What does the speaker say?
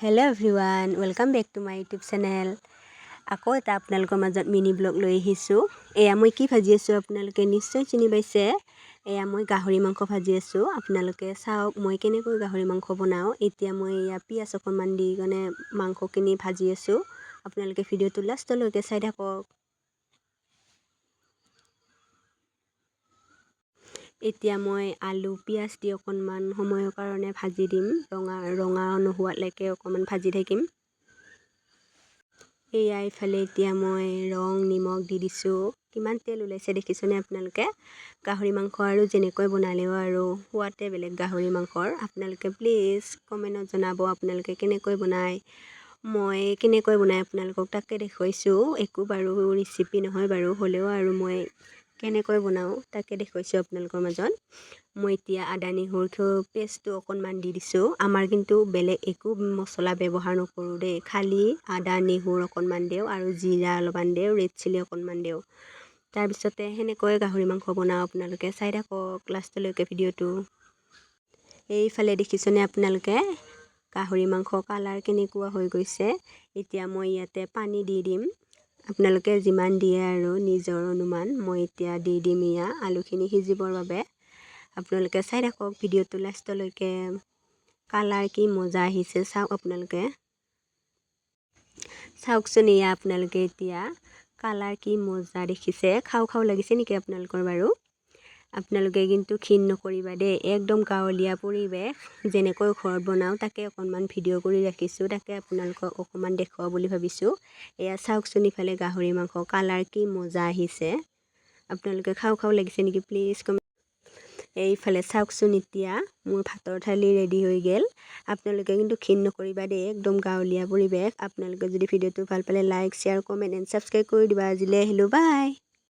Hello' everyone, welcome back to my YouTube channel. আকৌ এটা আপোনালোকৰ মাজত মিনি ব্লগ লৈ আহিছোঁ। এয়া মই কি ভাজি আছোঁ আপোনালোকে নিশ্চয় চিনি পাইছে। এয়া মই গাহৰি মাংস ভাজি আছোঁ। আপোনালোকে চাওক মই কেনেকৈ গাহৰি মাংস বনাওঁ। এতিয়া মই এয়া পিঁয়াজ অকণমান দি মানে মাংসখিনি ভাজি আছোঁ। আপোনালোকে ভিডিঅ'টো লাষ্টলৈকে চাই থাকক। এতিয়া মই আলু পিঁয়াজ দি অকণমান সময়ৰ কাৰণে ভাজি দিম। ৰঙা নোহোৱালৈকে অকণমান ভাজি থাকিম। এয়া ইফালে এতিয়া মই ৰং নিমখ দি দিছোঁ। কিমান তেল ওলাইছে দেখিছেনে আপোনালোকে। গাহৰি মাংস আৰু যেনেকৈ বনালেও আৰু সোৱাদে বেলেগ গাহৰি মাংসৰ। আপোনালোকে প্লিজ কমেণ্টত জনাব আপোনালোকে কেনেকৈ বনায়। মই কেনেকৈ বনাই আপোনালোকক তাকে দেখুৱাইছোঁ। একো বাৰু ৰেচিপি নহয় বাৰু, হ'লেও আৰু মই কেনেকৈ বনাওঁ তাকে দেখুৱাইছোঁ আপোনালোকৰ মাজত। মই এতিয়া আদা নহৰু পেষ্টটো অকণমান দি দিছোঁ। আমাৰ কিন্তু বেলেগ একো মছলা ব্যৱহাৰ নকৰোঁ দেই, খালি আদা নহৰু অকণমান দিওঁ আৰু জিৰা অলপমান দিওঁ, ৰেড চিলি অকণমান দিওঁ। তাৰপিছতে সেনেকৈ গাহৰি মাংস বনাওঁ। আপোনালোকে চাই থাকক লাষ্টলৈকে ভিডিঅ'টো। এইফালে দেখিছেনে আপোনালোকে গাহৰি মাংস কালাৰ কেনেকুৱা হৈ গৈছে। এতিয়া মই ইয়াতে পানী দি দিম। আপোনালোকে যিমান দিয়ে আৰু নিজৰ অনুমান। মই এতিয়া দি দিম এয়া আলুখিনি সিজিবৰ বাবে। আপোনালোকে চাই থাকক ভিডিঅ'টো লাষ্টলৈকে। কালাৰ কি মজা আহিছে চাওক আপোনালোকে। চাওকচোন এয়া আপোনালোকে এতিয়া কালাৰ কি মজা দেখিছে। খাওঁ খাওঁ লাগিছে নেকি আপোনালোকৰ বাৰু। আপোনালোকে কিন্তু ঘিণ নকৰিবা দেই, একদম গাঁৱলীয়া পৰিৱেশ যেনেকৈ ঘৰত বনাওঁ তাকে অকণমান ভিডিঅ' কৰি ৰাখিছোঁ। তাকে আপোনালোকক অকণমান দেখুৱাওঁ বুলি ভাবিছোঁ। এয়া চাওকচোন ইফালে গাহৰি মাংস কালাৰ কি মজা আহিছে। আপোনালোকে খাওঁ খাওঁ লাগিছে নেকি প্লিজ কমেণ্ট। এইফালে চাওকচোন এতিয়া মোৰ ভাতৰ থালি ৰেডি হৈ গ'ল। আপোনালোকে কিন্তু ঘিণ নকৰিবা দেই, একদম গাঁৱলীয়া পৰিৱেশ। আপোনালোকে যদি ভিডিঅ'টো ভাল পালে like share comment and subscribe কৰি দিবা। আজিলৈ আহিলোঁ, বাই।